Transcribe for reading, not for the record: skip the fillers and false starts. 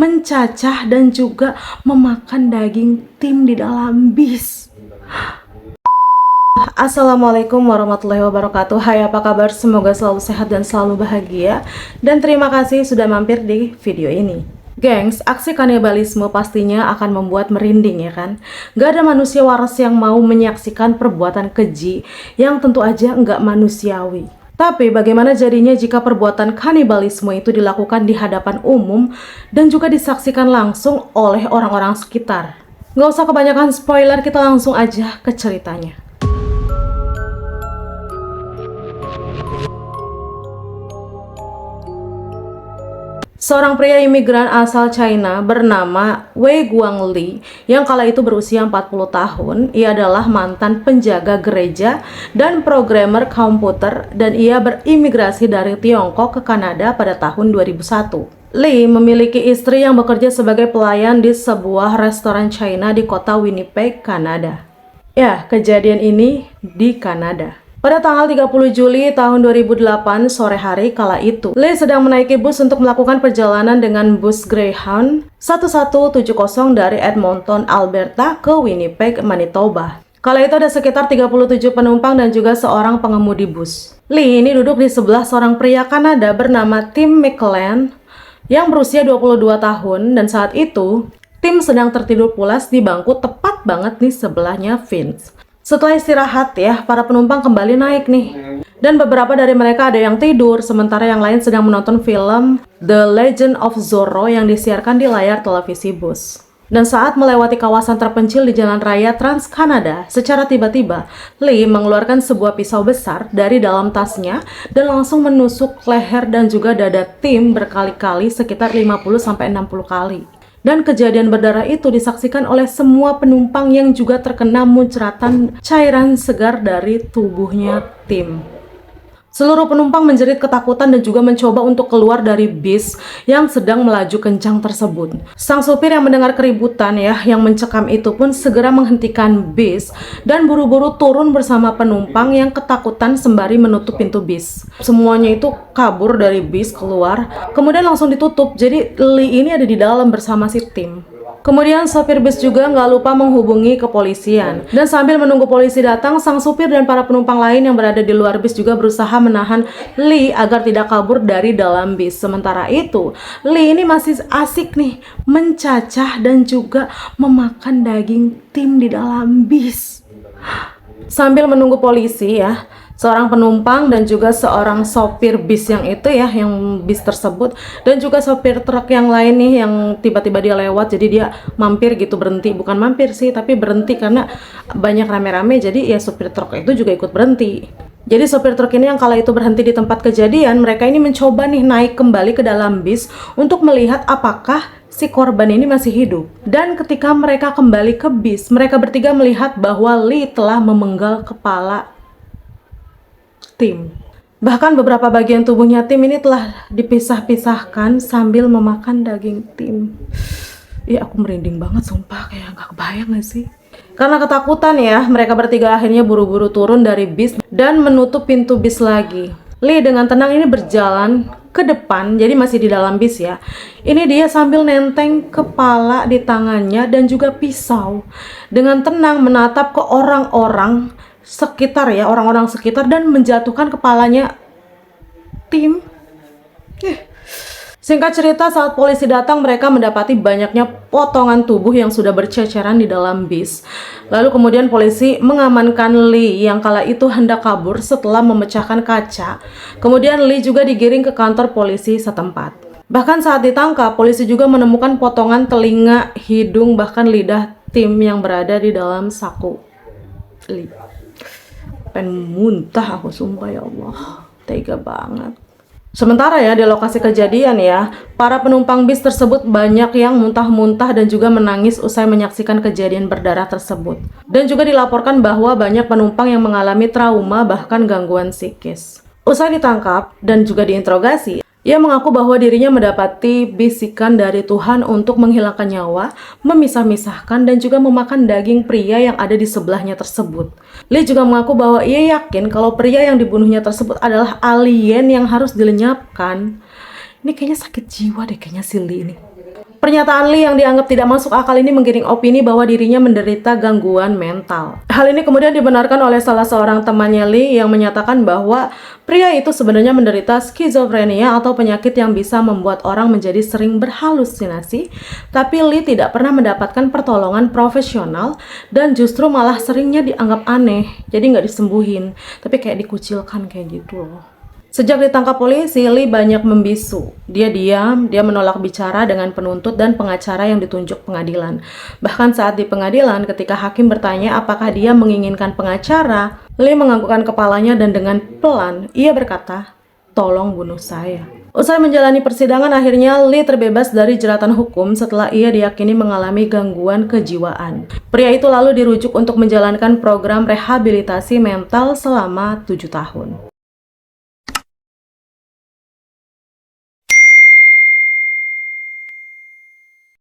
mencacah dan juga memakan daging tim di dalam bis. Assalamualaikum warahmatullahi wabarakatuh. Hai, apa kabar? Semoga selalu sehat dan selalu bahagia. Dan terima kasih sudah mampir di video ini. Gengs, aksi kanibalisme pastinya akan membuat merinding, ya kan? Gak ada manusia waras yang mau menyaksikan perbuatan keji yang tentu aja nggak manusiawi. Tapi bagaimana jadinya jika perbuatan kanibalisme itu dilakukan di hadapan umum dan juga disaksikan langsung oleh orang-orang sekitar? Nggak usah kebanyakan spoiler, kita langsung aja ke ceritanya. Seorang pria imigran asal China bernama Wei Guangli yang kala itu berusia 40 tahun. Ia adalah mantan penjaga gereja dan programmer komputer dan ia berimigrasi dari Tiongkok ke Kanada pada tahun 2001. Lee memiliki istri yang bekerja sebagai pelayan di sebuah restoran China di kota Winnipeg, Kanada. Ya, kejadian ini di Kanada. Pada tanggal 30 Juli tahun 2008 sore hari kala itu, Lee sedang menaiki bus untuk melakukan perjalanan dengan bus Greyhound 1170 dari Edmonton, Alberta ke Winnipeg, Manitoba. Kala itu ada sekitar 37 penumpang dan juga seorang pengemudi bus. Lee ini duduk di sebelah seorang pria Kanada bernama Tim McLean yang berusia 22 tahun dan saat itu Tim sedang tertidur pulas di bangku tepat banget nih sebelahnya Vince. Setelah istirahat ya, para penumpang kembali naik nih. Dan beberapa dari mereka ada yang tidur, sementara yang lain sedang menonton film The Legend of Zorro yang disiarkan di layar televisi bus. Dan saat melewati kawasan terpencil di jalan raya Trans-Canada, secara tiba-tiba, Lee mengeluarkan sebuah pisau besar dari dalam tasnya dan langsung menusuk leher dan juga dada Tim berkali-kali sekitar 50-60 kali. Dan kejadian berdarah itu disaksikan oleh semua penumpang yang juga terkena muncratan cairan segar dari tubuhnya Tim. Seluruh penumpang menjerit ketakutan dan juga mencoba untuk keluar dari bis yang sedang melaju kencang tersebut. Sang supir yang mendengar keributan ya, yang mencekam itu pun segera menghentikan bis dan buru-buru turun bersama penumpang yang ketakutan sembari menutup pintu bis. Semuanya itu kabur dari bis keluar, kemudian langsung ditutup. Jadi Lee ini ada di dalam bersama si Tim. Kemudian sopir bus juga nggak lupa menghubungi kepolisian. Dan sambil menunggu polisi datang, sang supir dan para penumpang lain yang berada di luar bis juga berusaha menahan Lee agar tidak kabur dari dalam bis. Sementara itu, Lee ini masih asik nih mencacah dan juga memakan daging Tim di dalam bis. Sambil menunggu polisi ya, seorang penumpang dan juga seorang sopir bis yang itu ya, yang bis tersebut, dan juga sopir truk yang lain nih yang tiba-tiba dia lewat, jadi dia mampir gitu, berhenti, bukan mampir sih tapi berhenti karena banyak rame-rame, jadi ya sopir truk itu juga ikut berhenti. Jadi sopir truk ini yang kala itu berhenti di tempat kejadian, mereka ini mencoba nih naik kembali ke dalam bis untuk melihat apakah si korban ini masih hidup. Dan ketika mereka kembali ke bis, mereka bertiga melihat bahwa Lee telah memenggal kepala Tim. Bahkan beberapa bagian tubuhnya Tim ini telah dipisah-pisahkan sambil memakan daging Tim. Ya aku merinding banget sumpah, kayak gak kebayang gak sih? Karena ketakutan ya, mereka bertiga akhirnya buru-buru turun dari bis dan menutup pintu bis lagi. Lee dengan tenang ini berjalan ke depan, jadi masih di dalam bis ya. Ini dia sambil nenteng kepala di tangannya dan juga pisau. Dengan tenang menatap ke orang-orang sekitar ya, orang-orang sekitar, dan menjatuhkan kepalanya Tim. Singkat cerita, saat polisi datang mereka mendapati banyaknya potongan tubuh yang sudah berceceran di dalam bis. Lalu kemudian polisi mengamankan Lee yang kala itu hendak kabur setelah memecahkan kaca. Kemudian Lee juga digiring ke kantor polisi setempat. Bahkan saat ditangkap, polisi juga menemukan potongan telinga, hidung, bahkan lidah Tim yang berada di dalam saku Lee. Pengen muntah aku sumpah, ya Allah, tega banget. Sementara ya di lokasi kejadian ya, para penumpang bis tersebut banyak yang muntah-muntah dan juga menangis usai menyaksikan kejadian berdarah tersebut. Dan juga dilaporkan bahwa banyak penumpang yang mengalami trauma bahkan gangguan psikis. Usai ditangkap dan juga diinterogasi, ia mengaku bahwa dirinya mendapati bisikan dari Tuhan untuk menghilangkan nyawa, memisah-misahkan dan juga memakan daging pria yang ada di sebelahnya tersebut. Lee juga mengaku bahwa ia yakin kalau pria yang dibunuhnya tersebut adalah alien yang harus dilenyapkan. Ini kayaknya sakit jiwa deh kayaknya si Lee ini. Pernyataan Lee yang dianggap tidak masuk akal ini menggiring opini bahwa dirinya menderita gangguan mental. Hal ini kemudian dibenarkan oleh salah seorang temannya Lee yang menyatakan bahwa pria itu sebenarnya menderita skizofrenia atau penyakit yang bisa membuat orang menjadi sering berhalusinasi, tapi Lee tidak pernah mendapatkan pertolongan profesional dan justru malah seringnya dianggap aneh, jadi nggak disembuhin, tapi kayak dikucilkan kayak gitu loh. Sejak ditangkap polisi, Lee banyak membisu. Dia diam, dia menolak bicara dengan penuntut dan pengacara yang ditunjuk pengadilan. Bahkan saat di pengadilan, ketika hakim bertanya apakah dia menginginkan pengacara, Lee menganggukkan kepalanya dan dengan pelan, ia berkata, "Tolong bunuh saya." Usai menjalani persidangan, akhirnya Lee terbebas dari jeratan hukum setelah ia diyakini mengalami gangguan kejiwaan. Pria itu lalu dirujuk untuk menjalankan program rehabilitasi mental selama 7 tahun.